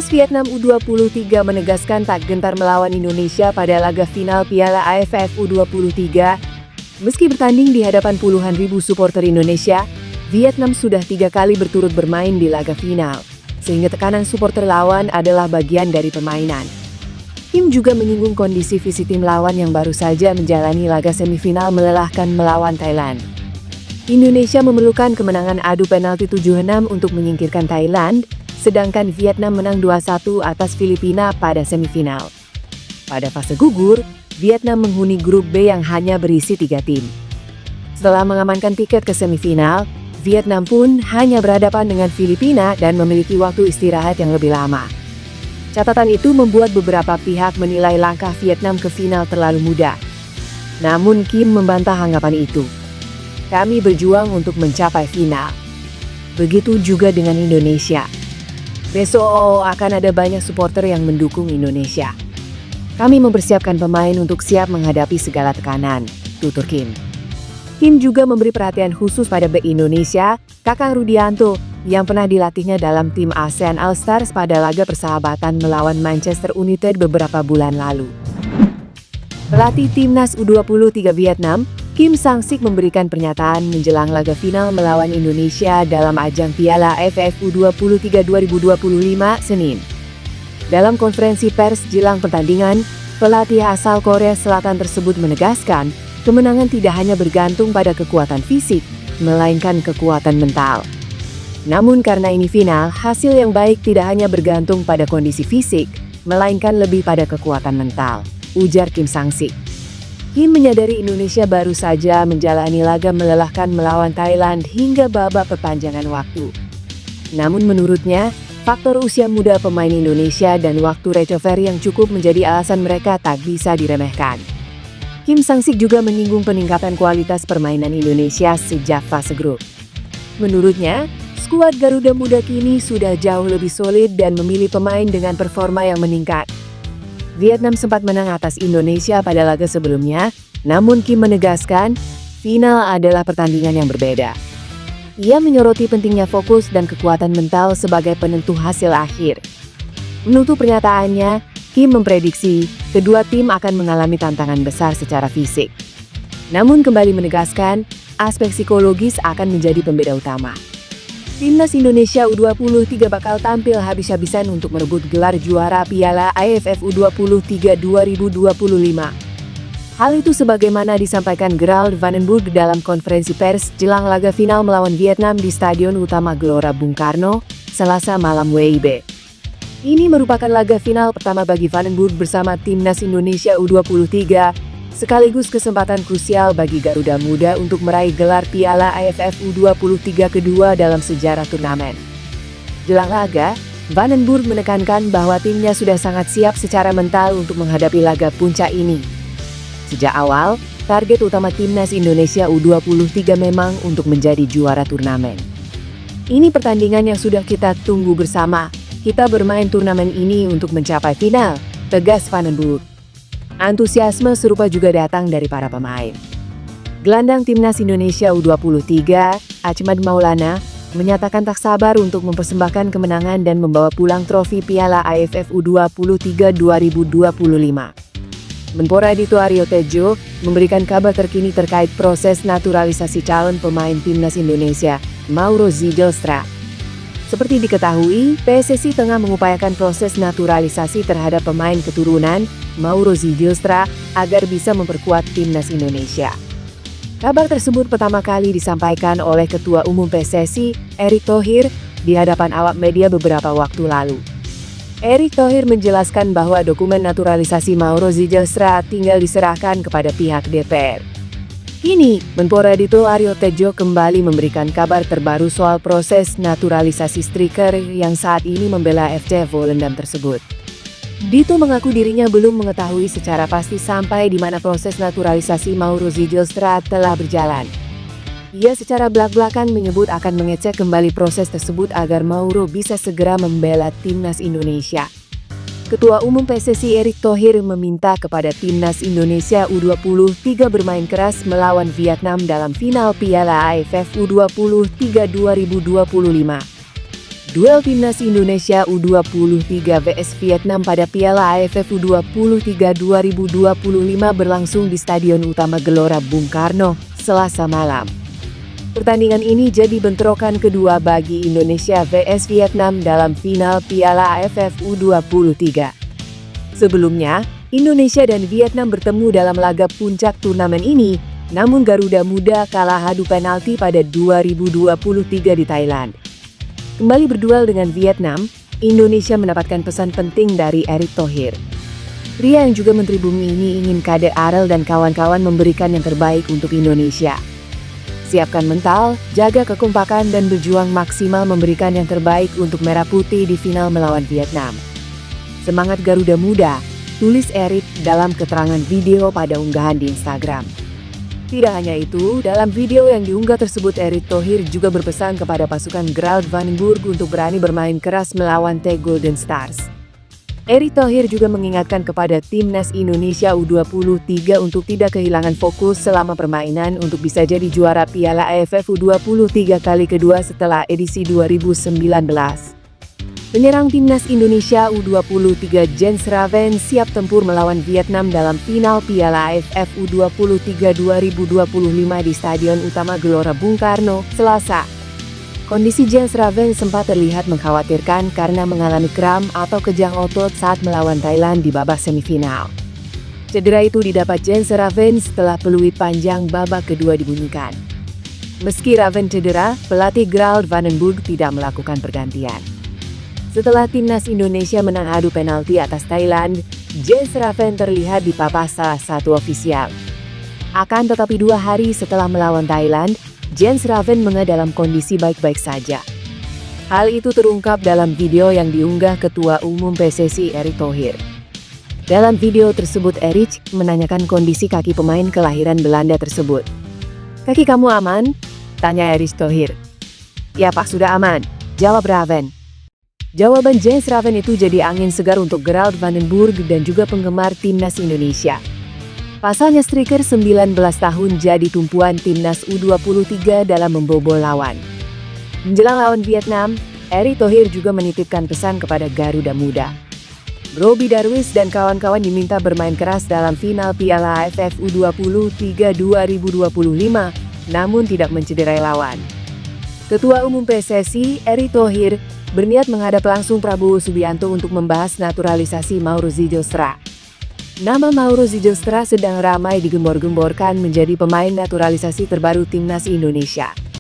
Timnas Vietnam U23 menegaskan tak gentar melawan Indonesia pada laga final Piala AFF U23. Meski bertanding di hadapan puluhan ribu supporter Indonesia, Vietnam sudah 3 kali berturut bermain di laga final, sehingga tekanan supporter lawan adalah bagian dari permainan. Kim juga menyinggung kondisi fisik tim lawan yang baru saja menjalani laga semifinal melelahkan melawan Thailand. Indonesia memerlukan kemenangan adu penalti 7-6 untuk menyingkirkan Thailand, sedangkan Vietnam menang 2-1 atas Filipina pada semifinal. Pada fase gugur, Vietnam menghuni grup B yang hanya berisi 3 tim. Setelah mengamankan tiket ke semifinal, Vietnam pun hanya berhadapan dengan Filipina dan memiliki waktu istirahat yang lebih lama. Catatan itu membuat beberapa pihak menilai langkah Vietnam ke final terlalu mudah. Namun Kim membantah anggapan itu. Kami berjuang untuk mencapai final. Begitu juga dengan Indonesia. Besok akan ada banyak supporter yang mendukung Indonesia. Kami mempersiapkan pemain untuk siap menghadapi segala tekanan, tutur Kim. Kim juga memberi perhatian khusus pada bek Indonesia, Kakang Rudianto, yang pernah dilatihnya dalam tim ASEAN All-Stars pada laga persahabatan melawan Manchester United beberapa bulan lalu. Pelatih Timnas U23 Vietnam, Kim Sang-sik memberikan pernyataan menjelang laga final melawan Indonesia dalam ajang Piala AFF U23 2025 Senin. Dalam konferensi pers jelang pertandingan, pelatih asal Korea Selatan tersebut menegaskan, kemenangan tidak hanya bergantung pada kekuatan fisik, melainkan kekuatan mental. Namun karena ini final, hasil yang baik tidak hanya bergantung pada kondisi fisik, melainkan lebih pada kekuatan mental, ujar Kim Sang-sik. Kim menyadari Indonesia baru saja menjalani laga melelahkan melawan Thailand hingga babak perpanjangan waktu. Namun menurutnya, faktor usia muda pemain Indonesia dan waktu recovery yang cukup menjadi alasan mereka tak bisa diremehkan. Kim Sang-sik juga menyinggung peningkatan kualitas permainan Indonesia sejak fase grup. Menurutnya, skuad Garuda Muda kini sudah jauh lebih solid dan memilih pemain dengan performa yang meningkat. Vietnam sempat menang atas Indonesia pada laga sebelumnya, namun Kim menegaskan, final adalah pertandingan yang berbeda. Ia menyoroti pentingnya fokus dan kekuatan mental sebagai penentu hasil akhir. Menutup pernyataannya, Kim memprediksi kedua tim akan mengalami tantangan besar secara fisik. Namun kembali menegaskan, aspek psikologis akan menjadi pembeda utama. Timnas Indonesia U23 bakal tampil habis-habisan untuk merebut gelar juara Piala AFF U23 2025. Hal itu sebagaimana disampaikan Gerald van den Burg dalam konferensi pers jelang laga final melawan Vietnam di Stadion Utama Gelora Bung Karno, Selasa malam WIB. Ini merupakan laga final pertama bagi van den Burg bersama Timnas Indonesia U23, sekaligus kesempatan krusial bagi Garuda Muda untuk meraih gelar Piala AFF U23 kedua dalam sejarah turnamen. Jelang laga, van den Burg menekankan bahwa timnya sudah sangat siap secara mental untuk menghadapi laga puncak ini. Sejak awal, target utama Timnas Indonesia U23 memang untuk menjadi juara turnamen. Ini pertandingan yang sudah kita tunggu bersama. Kita bermain turnamen ini untuk mencapai final, tegas van den Burg. Antusiasme serupa juga datang dari para pemain. Gelandang Timnas Indonesia U23, Achmad Maulana, menyatakan tak sabar untuk mempersembahkan kemenangan dan membawa pulang trofi Piala AFF U23 2025. Menpora Dito Aryo Tejo memberikan kabar terkini terkait proses naturalisasi calon pemain Timnas Indonesia, Mauro Zijlstra. Seperti diketahui, PSSI tengah mengupayakan proses naturalisasi terhadap pemain keturunan Mauro Zijlstra agar bisa memperkuat Timnas Indonesia. Kabar tersebut pertama kali disampaikan oleh Ketua Umum PSSI, Erick Thohir, di hadapan awak media beberapa waktu lalu. Erick Thohir menjelaskan bahwa dokumen naturalisasi Mauro Zijlstra tinggal diserahkan kepada pihak DPR. Kini, Menpora Dito Aryo Tejo kembali memberikan kabar terbaru soal proses naturalisasi striker yang saat ini membela FC Volendam tersebut. Dito mengaku dirinya belum mengetahui secara pasti sampai di mana proses naturalisasi Mauro Zijlstra telah berjalan. Ia secara belak-belakan menyebut akan mengecek kembali proses tersebut agar Mauro bisa segera membela Timnas Indonesia. Ketua Umum PSSI Erick Thohir meminta kepada Timnas Indonesia U23 bermain keras melawan Vietnam dalam final Piala AFF U23 2025. Duel Timnas Indonesia U23 vs Vietnam pada Piala AFF U23 2025 berlangsung di Stadion Utama Gelora Bung Karno, Selasa malam. Pertandingan ini jadi bentrokan kedua bagi Indonesia vs Vietnam dalam final Piala AFF U23. Sebelumnya, Indonesia dan Vietnam bertemu dalam laga puncak turnamen ini, namun Garuda Muda kalah adu penalti pada 2023 di Thailand. Kembali berduel dengan Vietnam, Indonesia mendapatkan pesan penting dari Erick Thohir. Pria yang juga Menteri Bumi ini ingin Kade Arel dan kawan-kawan memberikan yang terbaik untuk Indonesia. Siapkan mental, jaga kekompakan dan berjuang maksimal memberikan yang terbaik untuk Merah Putih di final melawan Vietnam. Semangat Garuda Muda, tulis Erick dalam keterangan video pada unggahan di Instagram. Tidak hanya itu, dalam video yang diunggah tersebut Erick Thohir juga berpesan kepada pasukan Gerald Vandenburg untuk berani bermain keras melawan The Golden Stars. Erick Thohir juga mengingatkan kepada Timnas Indonesia U23 untuk tidak kehilangan fokus selama permainan untuk bisa jadi juara Piala AFF U23 kali kedua setelah edisi 2019. Penyerang Timnas Indonesia U23 Jens Raven siap tempur melawan Vietnam dalam final Piala AFF U23 2025 di Stadion Utama Gelora Bung Karno, Selasa. Kondisi Jens Raven sempat terlihat mengkhawatirkan karena mengalami kram atau kejang otot saat melawan Thailand di babak semifinal. Cedera itu didapat Jens Raven setelah peluit panjang babak kedua dibunyikan. Meski Raven cedera, pelatih Gerald Vandenburg tidak melakukan pergantian. Setelah Timnas Indonesia menang adu penalti atas Thailand, Jens Raven terlihat di papan salah satu ofisial. Akan tetapi 2 hari setelah melawan Thailand, Jens Raven dalam kondisi baik-baik saja. Hal itu terungkap dalam video yang diunggah Ketua Umum PSSI Erick Thohir. Dalam video tersebut Erick menanyakan kondisi kaki pemain kelahiran Belanda tersebut. "Kaki kamu aman?" tanya Erick Thohir. "Ya Pak, sudah aman," jawab Raven. Jawaban Jens Raven itu jadi angin segar untuk Gerald Vandenburg dan juga penggemar Timnas Indonesia. Pasalnya striker 19 tahun jadi tumpuan Timnas U23 dalam membobol lawan. Menjelang lawan Vietnam, Erick Thohir juga menitipkan pesan kepada Garuda Muda. Roby Darwis dan kawan-kawan diminta bermain keras dalam final Piala AFF U23 2025, namun tidak mencederai lawan. Ketua Umum PSSI, Erick Thohir, berniat menghadap langsung Prabowo Subianto untuk membahas naturalisasi Mauro Zidilstra. Nama Mauro Zidilstra sedang ramai digembor-gemborkan menjadi pemain naturalisasi terbaru Timnas Indonesia.